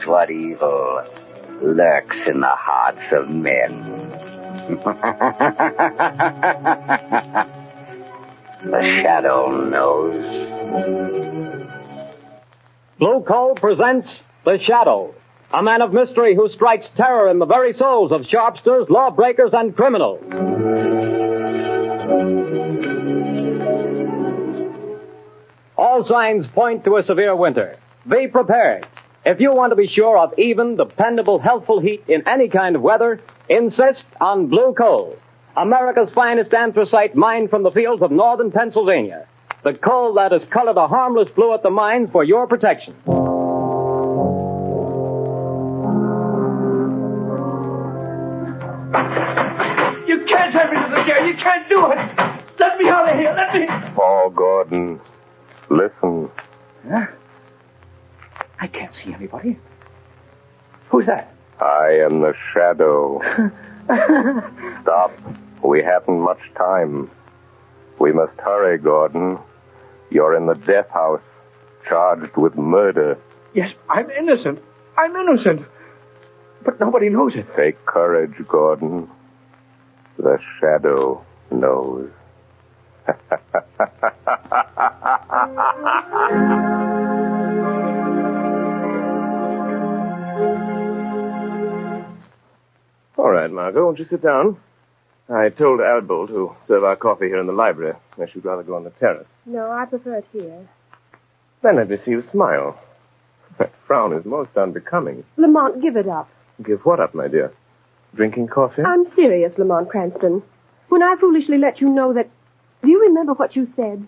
what evil lurks in the hearts of men. The shadow knows. Blue Coal presents The Shadow, a man of mystery who strikes terror in the very souls of sharpsters, lawbreakers, and criminals. All signs point to a severe winter. Be prepared. If you want to be sure of even, dependable, healthful heat in any kind of weather, insist on Blue Coal, America's finest anthracite mined from the fields of northern Pennsylvania. The coal that is colored a harmless blue at the mines for your protection. You can't have me to the chair. You can't do it. Let me out of here. Let me. Paul Gordon, listen. Huh? I can't see anybody. Who's that? I am the Shadow. Stop. We haven't much time. We must hurry, Gordon. You're in the death house, charged with murder. Yes, I'm innocent. I'm innocent. But nobody knows it. Take courage, Gordon. The Shadow knows. All right, Margot, won't you sit down? I told Albert to serve our coffee here in the library, unless you'd rather go on the terrace. No, I prefer it here. Then let me see you smile. That frown is most unbecoming. Lamont, give it up. Give what up, my dear? Drinking coffee? I'm serious, Lamont Cranston. When I foolishly let you know that... Do you remember what you said?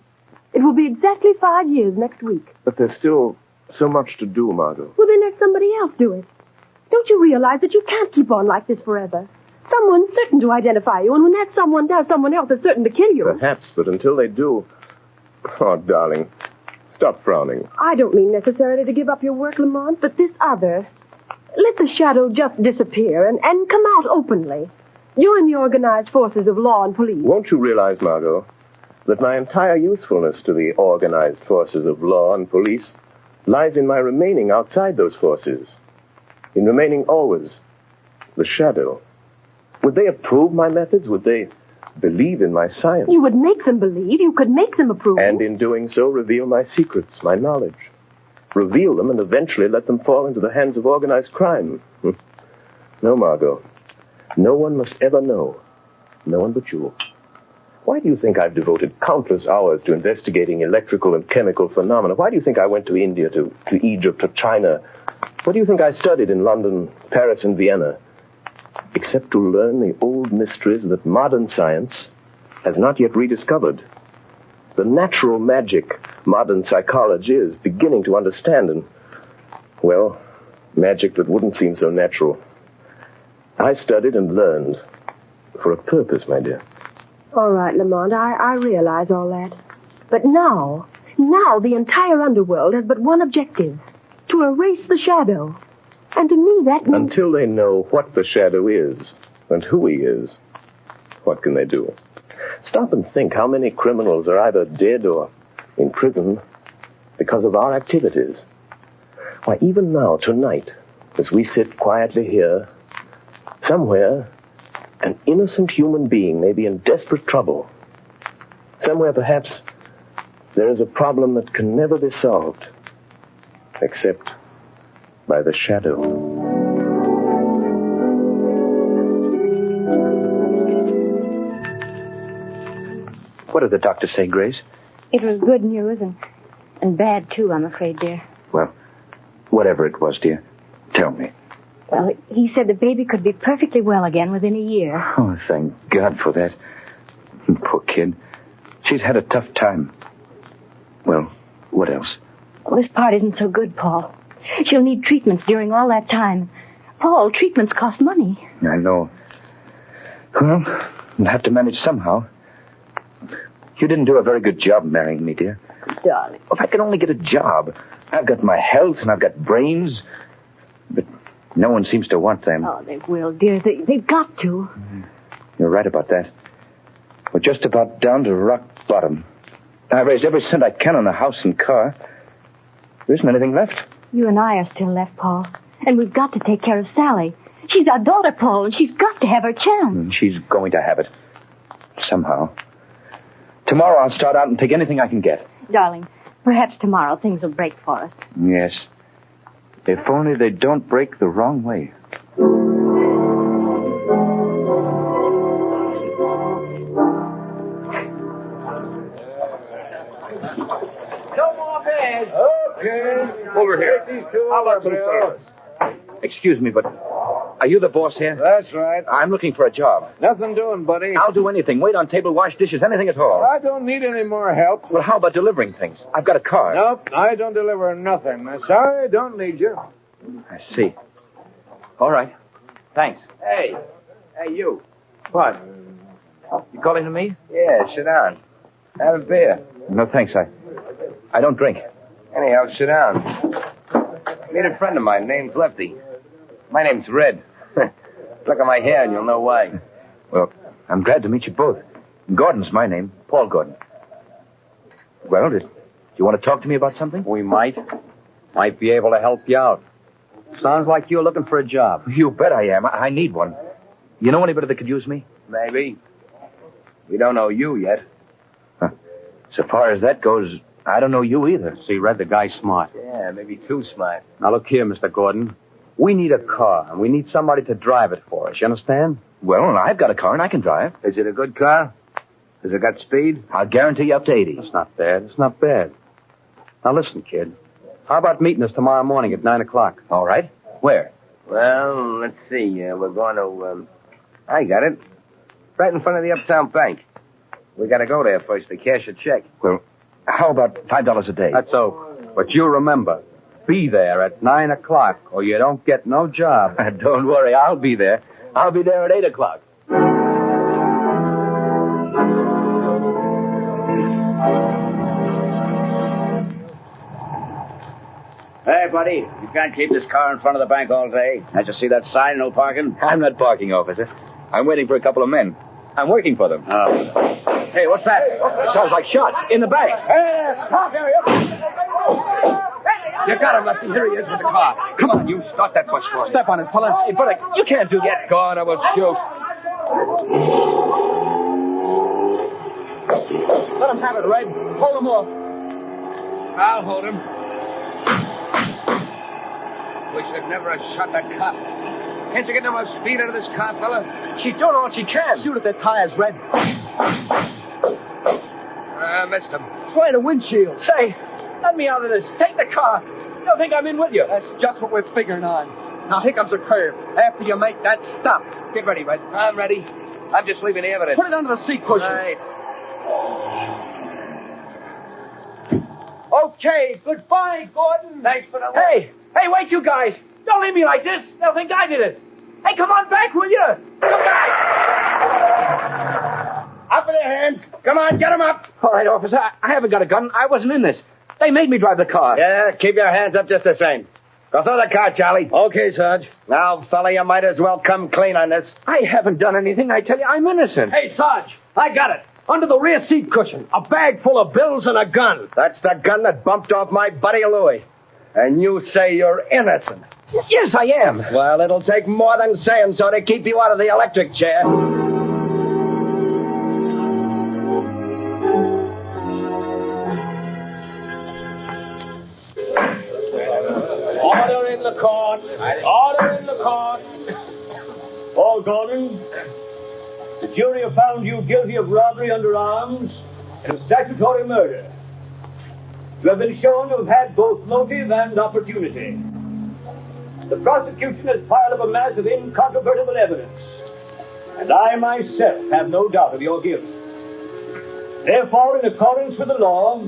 It will be exactly 5 years next week. But there's still so much to do, Margot. Well, then let somebody else do it. Don't you realize that you can't keep on like this forever? Someone's certain to identify you, and when that someone does, someone else is certain to kill you. Perhaps, but until they do... Oh, darling, stop frowning. I don't mean necessarily to give up your work, Lamont, but this other... Let the shadow just disappear and come out openly. Join the organized forces of law and police. Won't you realize, Margot, that my entire usefulness to the organized forces of law and police lies in my remaining outside those forces, in remaining always the shadow? Would they approve my methods? Would they believe in my science? You would make them believe. You could make them approve. And in doing so, reveal my secrets, my knowledge. Reveal them and eventually let them fall into the hands of organized crime. No, Margot. No one must ever know. No one but you. Why do you think I've devoted countless hours to investigating electrical and chemical phenomena? Why do you think I went to India, to Egypt, to China? What do you think I studied in London, Paris, and Vienna? Except to learn the old mysteries that modern science has not yet rediscovered. The natural magic modern psychology is beginning to understand, and, well, magic that wouldn't seem so natural. I studied and learned for a purpose, my dear. All right, Lamont, I realize all that. But now the entire underworld has but one objective: to erase the shadow. And to me, that means... Until they know what the shadow is and who he is, what can they do? Stop and think how many criminals are either dead or in prison because of our activities. Why, even now, tonight, as we sit quietly here, somewhere, an innocent human being may be in desperate trouble. Somewhere, perhaps, there is a problem that can never be solved, except by the shadow. What did the doctor say, Grace? It was good news and bad, too, I'm afraid, dear. Well, whatever it was, dear, tell me. Well, he said the baby could be perfectly well again within a year. Oh, thank God for that. Poor kid. She's had a tough time. Well, what else? Well, this part isn't so good, Paul. She'll need treatments during all that time. Paul, treatments cost money. I know. Well, we'll have to manage somehow. You didn't do a very good job marrying me, dear. Darling. If I could only get a job. I've got my health and I've got brains. But no one seems to want them. Oh, they will, dear. They've got to. You're right about that. We're just about down to rock bottom. I raised every cent I can on the house and car. There isn't anything left. You and I are still left, Paul. And we've got to take care of Sally. She's our daughter, Paul, and she's got to have her chance. She's going to have it. Somehow. Tomorrow I'll start out and take anything I can get. Darling, perhaps tomorrow things will break for us. Yes. If only they don't break the wrong way. No more beds. Okay. Over here. How about some service? Excuse me, but are you the boss here? That's right. I'm looking for a job. Nothing doing, buddy. I'll do anything. Wait on table, wash dishes, anything at all. I don't need any more help. Well, how about delivering things? I've got a car. Nope, I don't deliver nothing. Sorry, don't need you. I see. All right. Thanks. Hey, you. What? You calling to me? Yeah, sit down. Have a beer. No, thanks. I don't drink. Anyhow, sit down. Meet a friend of mine, name's Lefty. My name's Red. Look at my hair and you'll know why. Well, I'm glad to meet you both. Gordon's my name. Paul Gordon. Well, do you want to talk to me about something? We might be able to help you out. Sounds like you're looking for a job. You bet I am. I need one. You know anybody that could use me? Maybe. We don't know you yet. So far as that goes, I don't know you either. See, Red, the guy's smart. Yeah, maybe too smart. Now, look here, Mr. Gordon. We need a car, and we need somebody to drive it for us. You understand? Well, I've got a car and I can drive. Is it a good car? Has it got speed? I'll guarantee you up to 80. That's not bad. It's not bad. Now, listen, kid. How about meeting us tomorrow morning at 9 o'clock? All right. Where? Well, let's see. We're going to, I got it. Right in front of the Uptown Bank. We got to go there first to cash a check. Well, how about $5 a day? That's so. But you remember, be there at 9 o'clock or you don't get no job. Don't worry, I'll be there. I'll be there at 8 o'clock. Hey, buddy, you can't keep this car in front of the bank all day. Can't you see that sign, no parking? I'm not parking, officer. I'm waiting for a couple of men. I'm working for them. Oh. Hey, what's that? It sounds like shots in the bank. Hey, stop here. You got him, Lefty. Here he is with the car. Come on, you start that bus for us. Step on it, fella. Hey, but you can't do that. Go on, I will shoot. Let him have it, Red. Hold him off. I'll hold him. Wish I'd never have shot that cop. Can't you get no more speed out of this car, fella? She's doing all she can. Shoot at their tires, Red. I missed him. Try the windshield. Say, let me out of this. Take the car. Don't think I'm in with you. That's just what we're figuring on. Now, here comes a curve. After you make that stop, get ready, Red. I'm ready. I'm just leaving the evidence. Put it under the seat cushion. Right. Okay, goodbye, Gordon. Thanks for the... Hey, wait, you guys. Don't leave me like this. They'll think I did it. Hey, come on back, will you? Come back. Up with their hands. Come on, get them up. All right, officer. I haven't got a gun. I wasn't in this. They made me drive the car. Yeah, keep your hands up just the same. Go through the car, Charlie. Okay, Sarge. Now, fella, you might as well come clean on this. I haven't done anything. I tell you, I'm innocent. Hey, Sarge, I got it. Under the rear seat cushion. A bag full of bills and a gun. That's the gun that bumped off my buddy Louie. And you say you're innocent. Yes, I am. Well, it'll take more than saying so to keep you out of the electric chair. Order in the court. Order in the court. Paul Gordon, the jury have found you guilty of robbery under arms and of statutory murder. You have been shown to have had both motive and opportunity. The prosecution has piled up a mass of incontrovertible evidence, and I myself have no doubt of your guilt. Therefore, in accordance with the law,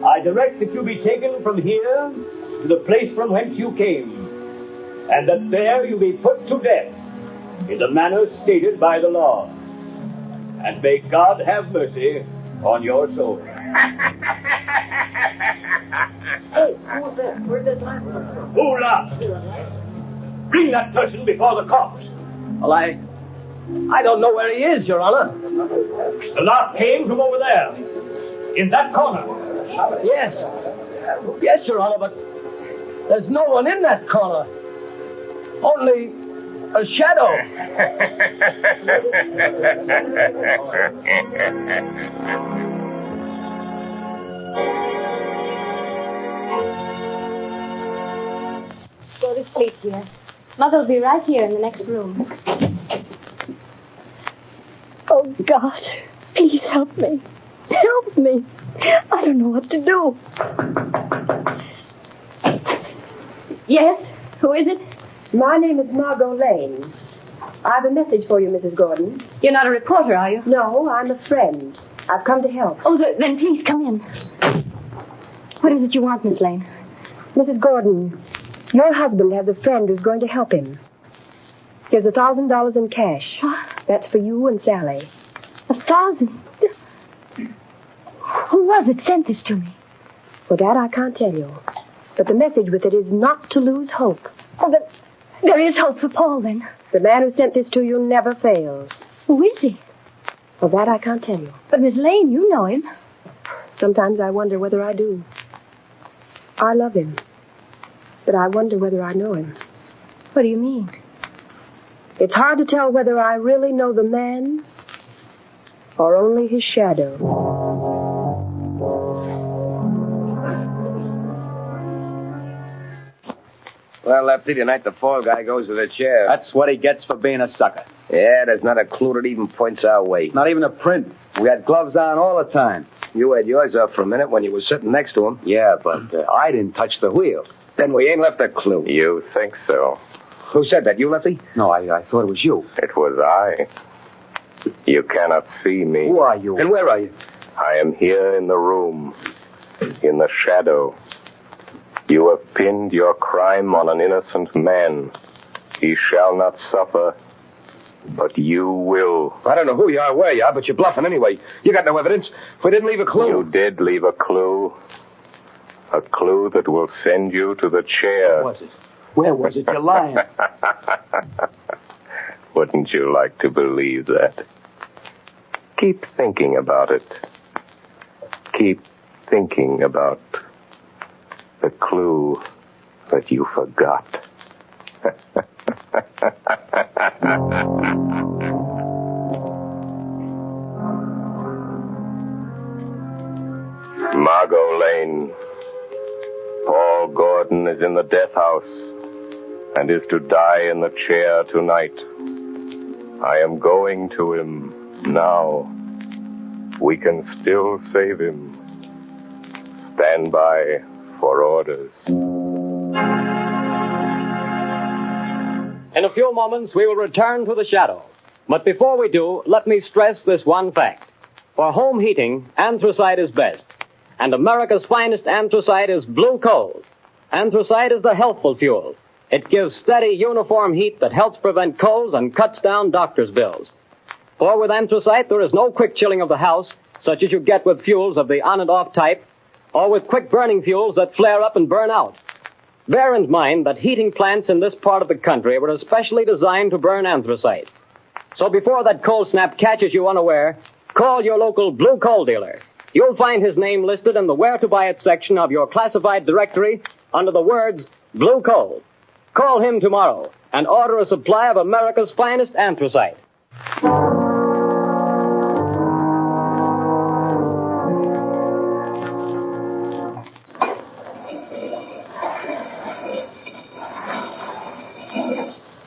I direct that you be taken from here to the place from whence you came, and that there you be put to death in the manner stated by the law. And may God have mercy on your soul. Hey, who's there? Where'd that laugh come from? Who laughed? Bring that person before the cops. Well, I don't know where he is, Your Honor. The laugh came from over there, in that corner. Yes, Your Honor, but there's no one in that corner. only a shadow. Go to sleep, dear. Mother will be right here in the next room. Oh, God, please help me. Help me. I don't know what to do. Yes? Who is it? My name is Margot Lane. I have a message for you, Mrs. Gordon. You're not a reporter, are you? No, I'm a friend. I've come to help. Oh, then please come in. What is it you want, Miss Lane? Mrs. Gordon, your husband has a friend who's going to help him. Here's $1,000 in cash. What? That's for you and Sally. 1,000? Who was it sent this to me? Well, that I can't tell you. But the message with it is not to lose hope. Oh, there is hope for Paul, then. The man who sent this to you never fails. Who is he? Well, that I can't tell you. But, Miss Lane, you know him. Sometimes I wonder whether I do. I love him. But I wonder whether I know him. What do you mean? It's hard to tell whether I really know the man or only his shadow. Well, Lefty, tonight the fall guy goes to the chair. That's what he gets for being a sucker. Yeah, there's not a clue that even points our way. Not even a print. We had gloves on all the time. You had yours off for a minute when you were sitting next to him. Yeah, but I didn't touch the wheel. Then we ain't left a clue. You think so? Who said that? You, Lefty? No, I thought it was you. It was I. You cannot see me. Who are you? And where are you? I am here in the room, in the shadow. You have pinned your crime on an innocent man. He shall not suffer, but you will. I don't know who you are, where you are, but you're bluffing anyway. You got no evidence. We didn't leave a clue. You did leave a clue. A clue that will send you to the chair. Where was it? Where was it? You're lying. Wouldn't you like to believe that? Keep thinking about it. Keep thinking about the clue that you forgot. Margot Lane. Paul Gordon is in the death house and is to die in the chair tonight. I am going to him now. We can still save him. Stand by for orders. In a few moments, we will return to the shadow. But before we do, let me stress this one fact. For home heating, anthracite is best. And America's finest anthracite is blue coal. Anthracite is the healthful fuel. It gives steady, uniform heat that helps prevent colds and cuts down doctor's bills. For with anthracite, there is no quick chilling of the house, such as you get with fuels of the on and off type, or with quick-burning fuels that flare up and burn out. Bear in mind that heating plants in this part of the country were especially designed to burn anthracite. So before that cold snap catches you unaware, call your local blue coal dealer. You'll find his name listed in the Where to Buy It section of your classified directory under the words Blue Coal. Call him tomorrow and order a supply of America's finest anthracite.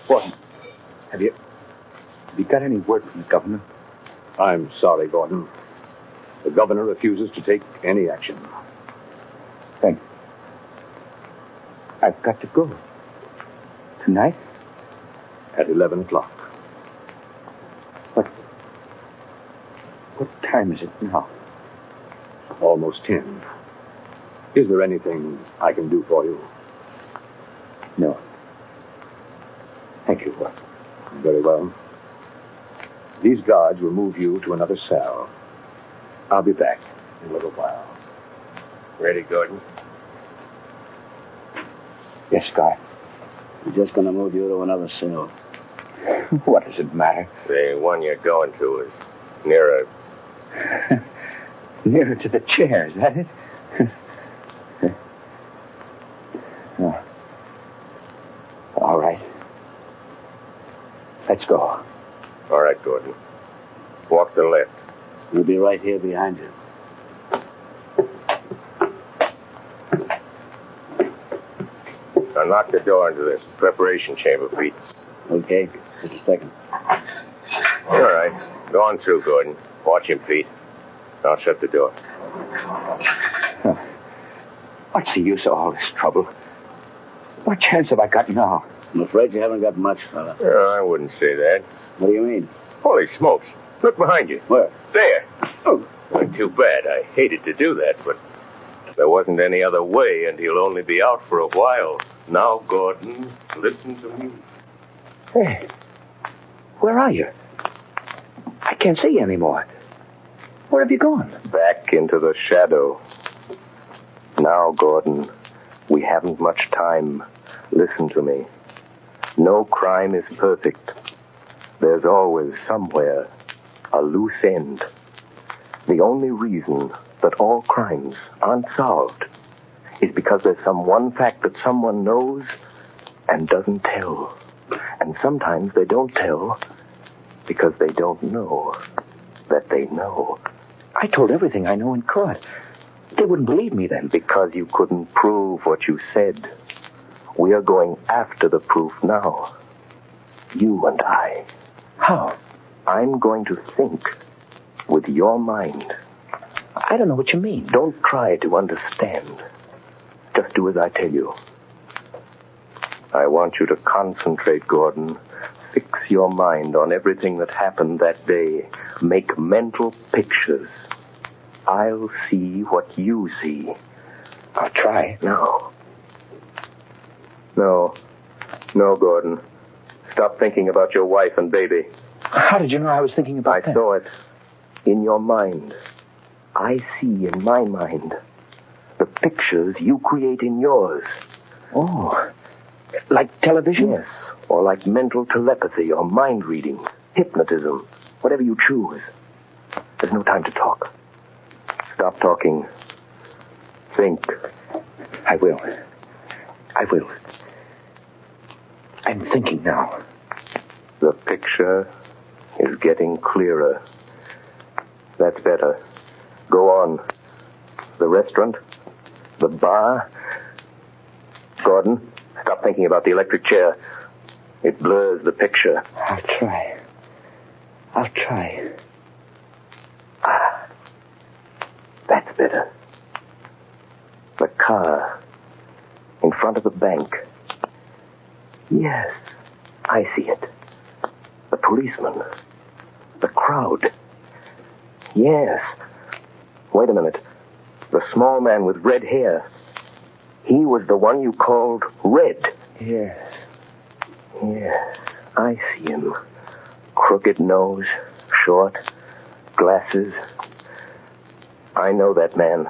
Gordon, have you got any word from the governor? I'm sorry, Gordon. The governor refuses to take any action. Thanks. I've got to go. Tonight? At 11 o'clock. What time is it now? Almost 10. Is there anything I can do for you? No. Thank you, Gordon. Very well. These guards will move you to another cell. I'll be back in a little while. Ready, Gordon? Yes, Scott. We're just going to move you to another cell. What does it matter? The one you're going to is nearer. Nearer to the chair, is that it? Oh. All right. Let's go. All right, Gordon. Walk to the left. We'll be right here behind you. Now knock the door into the preparation chamber, Pete. Okay, just a second. All right. Go on through, Gordon. Watch him, Pete. I'll shut the door. What's the use of all this trouble? What chance have I got now? I'm afraid you haven't got much, fella. I wouldn't say that. What do you mean? Holy smokes. Look behind you. Where? There. Oh. Not too bad. I hated to do that, but there wasn't any other way, and he'll only be out for a while. Now, Gordon, listen to me. Hey, where are you? I can't see you anymore. Where have you gone? Back into the shadow. Now, Gordon, we haven't much time. Listen to me. No crime is perfect. There's always somewhere a loose end. The only reason that all crimes aren't solved is because there's some one fact that someone knows and doesn't tell. And sometimes they don't tell because they don't know that they know. I told everything I know in court. They wouldn't believe me then. Because you couldn't prove what you said. We are going after the proof now. You and I. How? I'm going to think with your mind. I don't know what you mean. Don't try to understand. Just do as I tell you. I want you to concentrate, Gordon. Fix your mind on everything that happened that day. Make mental pictures. I'll see what you see. I'll try. No, Gordon. Stop thinking about your wife and baby. How did you know I was thinking about that? I saw it in your mind. I see in my mind the pictures you create in yours. Oh, like television? Yes, or like mental telepathy or mind reading, hypnotism, whatever you choose. There's no time to talk. Stop talking. Think. I will. I'm thinking now. The picture is getting clearer. That's better. Go on. The restaurant? The bar? Gordon, stop thinking about the electric chair. It blurs the picture. I'll try. That's better. The car in front of the bank. Yes, I see it. The policeman. The crowd. Yes. Wait a minute. The small man with red hair. He was the one you called Red. Yes. Yes, I see him. Crooked nose, short, glasses. I know that man.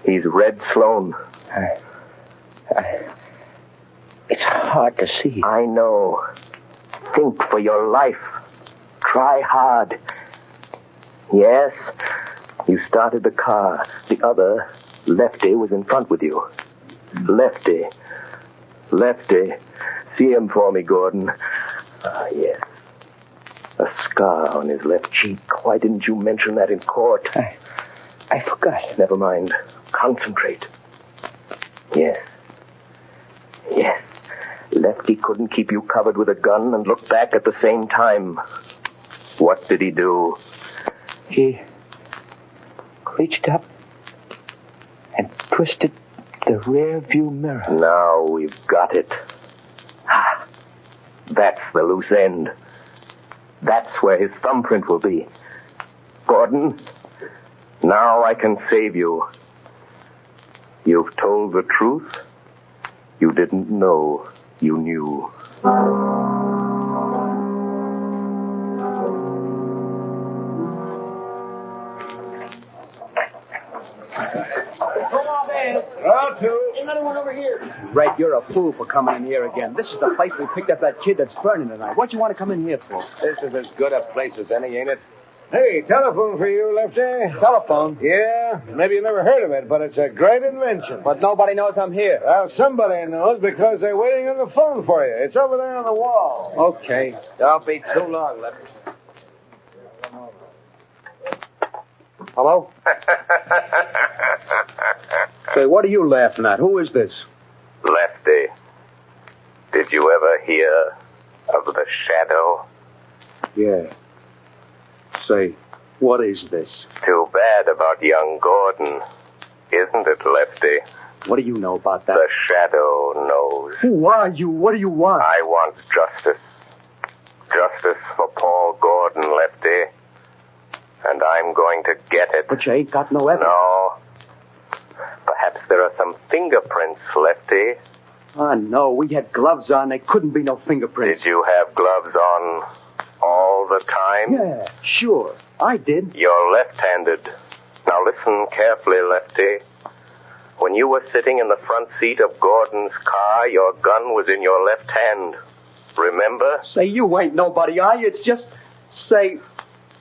He's Red Sloan. It's hard to see. I know. Think for your life. Try hard. Yes, you started the car. The other, Lefty, was in front with you. Lefty. See him for me, Gordon. Ah, yes. A scar on his left cheek. Why didn't you mention that in court? I forgot. Never mind. Concentrate. Yes. Lefty couldn't keep you covered with a gun and look back at the same time. What did he do? He reached up and twisted the rear view mirror. Now we've got it. That's the loose end. That's where his thumbprint will be. Gordon, now I can save you. You've told the truth. You didn't know you knew. Another one over here. Red, you're a fool for coming in here again. This is the place we picked up that kid that's burning tonight. What you want to come in here for? This is as good a place as any, ain't it? Hey, telephone for you, Lefty. Telephone? Yeah, maybe you never heard of it, but it's a great invention. But nobody knows I'm here. Well, somebody knows because they're waiting on the phone for you. It's over there on the wall. Okay. Don't be too long, Lefty. Hello? Say, what are you laughing at? Who is this? Lefty, did you ever hear of the shadow? Yeah. Say, what is this? Too bad about young Gordon, isn't it, Lefty? What do you know about that? The shadow knows. Who are you? What do you want? I want justice. Justice for Paul Gordon, Lefty. And I'm going to get it. But you ain't got no evidence. No. Perhaps there are some fingerprints, Lefty. Ah, no. We had gloves on. There couldn't be no fingerprints. Did you have gloves on all the time? Yeah, sure. I did. You're left-handed. Now listen carefully, Lefty. When you were sitting in the front seat of Gordon's car, your gun was in your left hand. Remember? Say, you ain't nobody, are you? It's just... Say,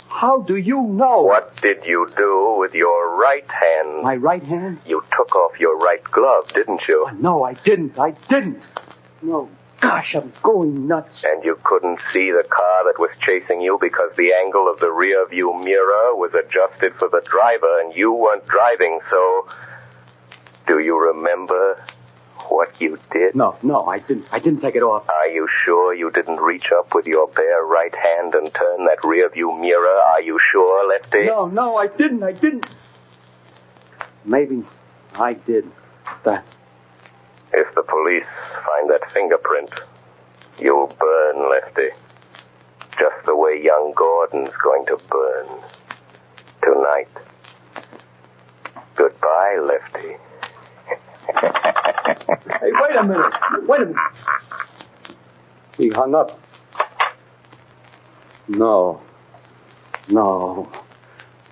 how do you know? What did you do with your right hand? My right hand? You took off your right glove, didn't you? Oh, no, I didn't. No. Gosh, I'm going nuts. And you couldn't see the car that was chasing you because the angle of the rear view mirror was adjusted for the driver and you weren't driving, so... Do you remember what you did? No, I didn't. I didn't take it off. Are you sure you didn't reach up with your bare right hand and turn that rear view mirror? Are you sure, Lefty? No, I didn't. Maybe I did that. If the police find that fingerprint, you'll burn, Lefty. Just the way young Gordon's going to burn. Tonight. Goodbye, Lefty. Hey, wait a minute. He hung up. No,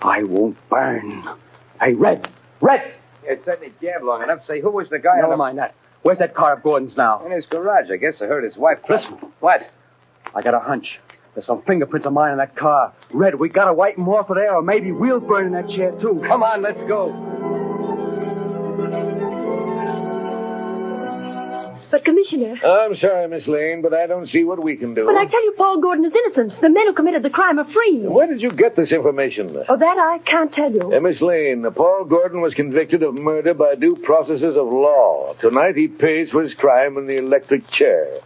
I won't burn. Hey, Red! It certainly jammed long enough. Say, who was the guy Never mind that. Where's that car of Gordon's now? In his garage, I guess. I heard his wife. Listen. What? I got a hunch. There's some fingerprints of mine in that car. Red, we gotta wipe them off of there, or maybe we'll burn in that chair, too. Come on, let's go. But, Commissioner... I'm sorry, Miss Lane, but I don't see what we can do. But I tell you, Paul Gordon is innocent. The men who committed the crime are free. Where did you get this information? Oh, that I can't tell you. Miss Lane, Paul Gordon was convicted of murder by due processes of law. Tonight he pays for his crime in the electric chair.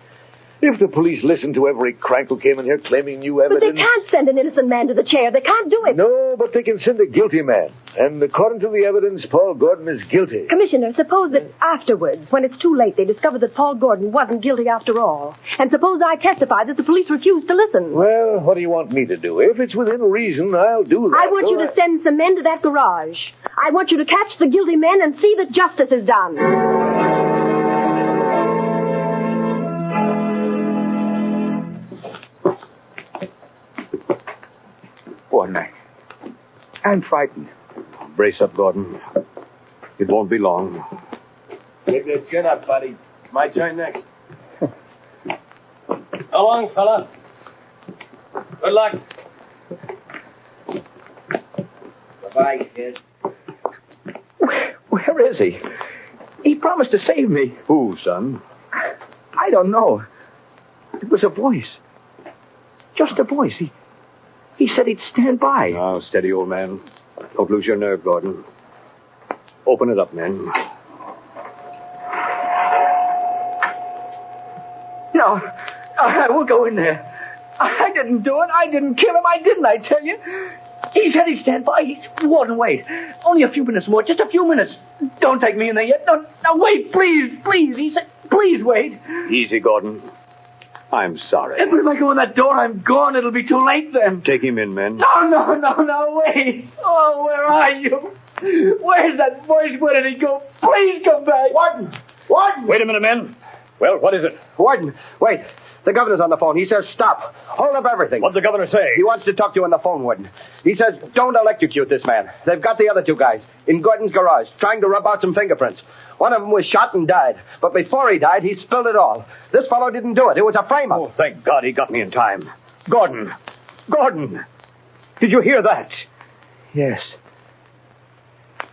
If the police listened to every crank who came in here claiming new evidence... But they can't send an innocent man to the chair. They can't do it. No, but they can send a guilty man. And according to the evidence, Paul Gordon is guilty. Commissioner, suppose that afterwards, when it's too late, they discover that Paul Gordon wasn't guilty after all. And suppose I testify that the police refused to listen. Well, what do you want me to do? If it's within reason, I'll do that. I want you to send some men to that garage. I want you to catch the guilty men and see that justice is done. Gordon, I'm frightened. Brace up, Gordon. It won't be long. Keep your chin up, buddy. It's my turn next. So long, fella. Good luck. Bye-bye, kid. Where is he? He promised to save me. Who, son? I don't know. It was a voice. Just a voice. He said he'd stand by. Now, steady, old man. Don't lose your nerve, Gordon. Open it up, men. No, I won't go in there. I didn't do it. I didn't kill him. I tell you. He said he'd stand by. He wouldn't wait. Only a few minutes more. Just a few minutes. Don't take me in there yet. No, wait, please. He said, please wait. Easy, Gordon. I'm sorry. But if I go in that door, I'm gone. It'll be too late then. Take him in, men. No, wait. Oh, where are you? Where's that voice? Where did he go? Please come back. Warden! Wait a minute, men. Well, what is it? Warden, wait. The governor's on the phone. He says stop. Hold up everything. What'd the governor say? He wants to talk to you on the phone, Warden. He says don't electrocute this man. They've got the other two guys in Gordon's garage trying to rub out some fingerprints. One of them was shot and died. But before he died, he spilled it all. This fellow didn't do it. It was a frame-up. Oh, thank God he got me in time. Gordon! Did you hear that? Yes.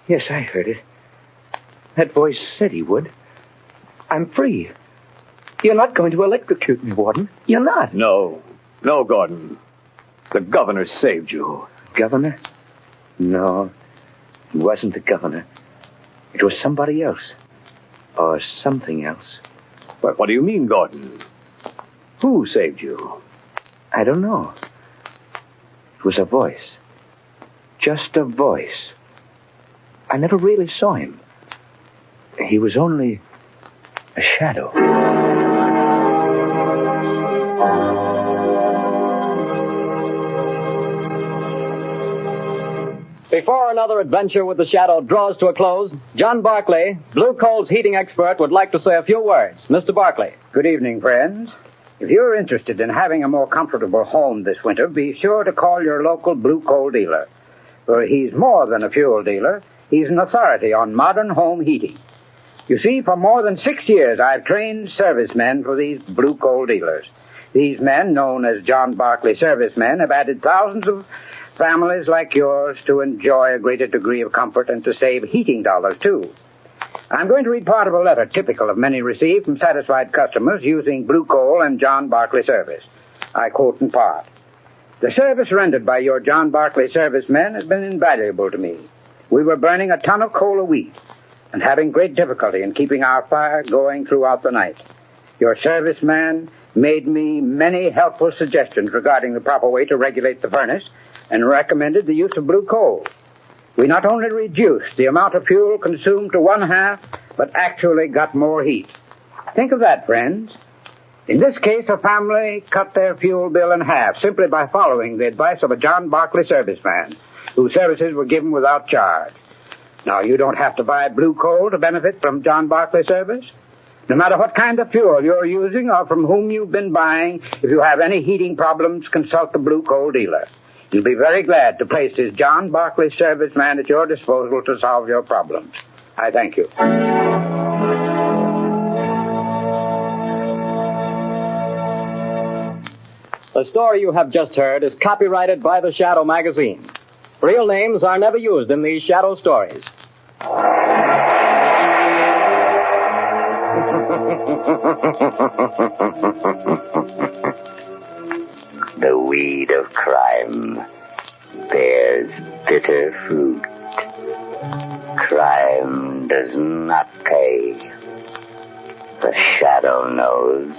Yes, I heard it. That voice said he would. I'm free. You're not going to electrocute me, Warden. You're not. No, Gordon. The governor saved you. Governor? No, he wasn't the governor. It was somebody else. Or something else. But what do you mean, Gordon? Who saved you? I don't know. It was a voice. Just a voice. I never really saw him. He was only a shadow. Before another adventure with the Shadow draws to a close, John Barclay, Blue Coal's heating expert, would like to say a few words. Mr. Barclay. Good evening, friends. If you're interested in having a more comfortable home this winter, be sure to call your local Blue Coal dealer. For he's more than a fuel dealer. He's an authority on modern home heating. You see, for more than 6 years, I've trained servicemen for these Blue Coal dealers. These men, known as John Barclay servicemen, have added thousands of families like yours to enjoy a greater degree of comfort and to save heating dollars, too. I'm going to read part of a letter typical of many received from satisfied customers using Blue Coal and John Barclay service. I quote in part. The service rendered by your John Barclay servicemen has been invaluable to me. We were burning a ton of coal a week and having great difficulty in keeping our fire going throughout the night. Your serviceman made me many helpful suggestions regarding the proper way to regulate the furnace and recommended the use of Blue Coal. We not only reduced the amount of fuel consumed to 1/2, but actually got more heat. Think of that, friends. In this case, a family cut their fuel bill in half simply by following the advice of a John Barclay serviceman, whose services were given without charge. Now, you don't have to buy Blue Coal to benefit from John Barclay service. No matter what kind of fuel you're using or from whom you've been buying, if you have any heating problems, consult the Blue Coal dealer. He'll be very glad to place his John Barclay serviceman at your disposal to solve your problems. I thank you. The story you have just heard is copyrighted by the Shadow magazine. Real names are never used in these Shadow stories. The weed of crime bears bitter fruit. Crime does not pay. The Shadow knows.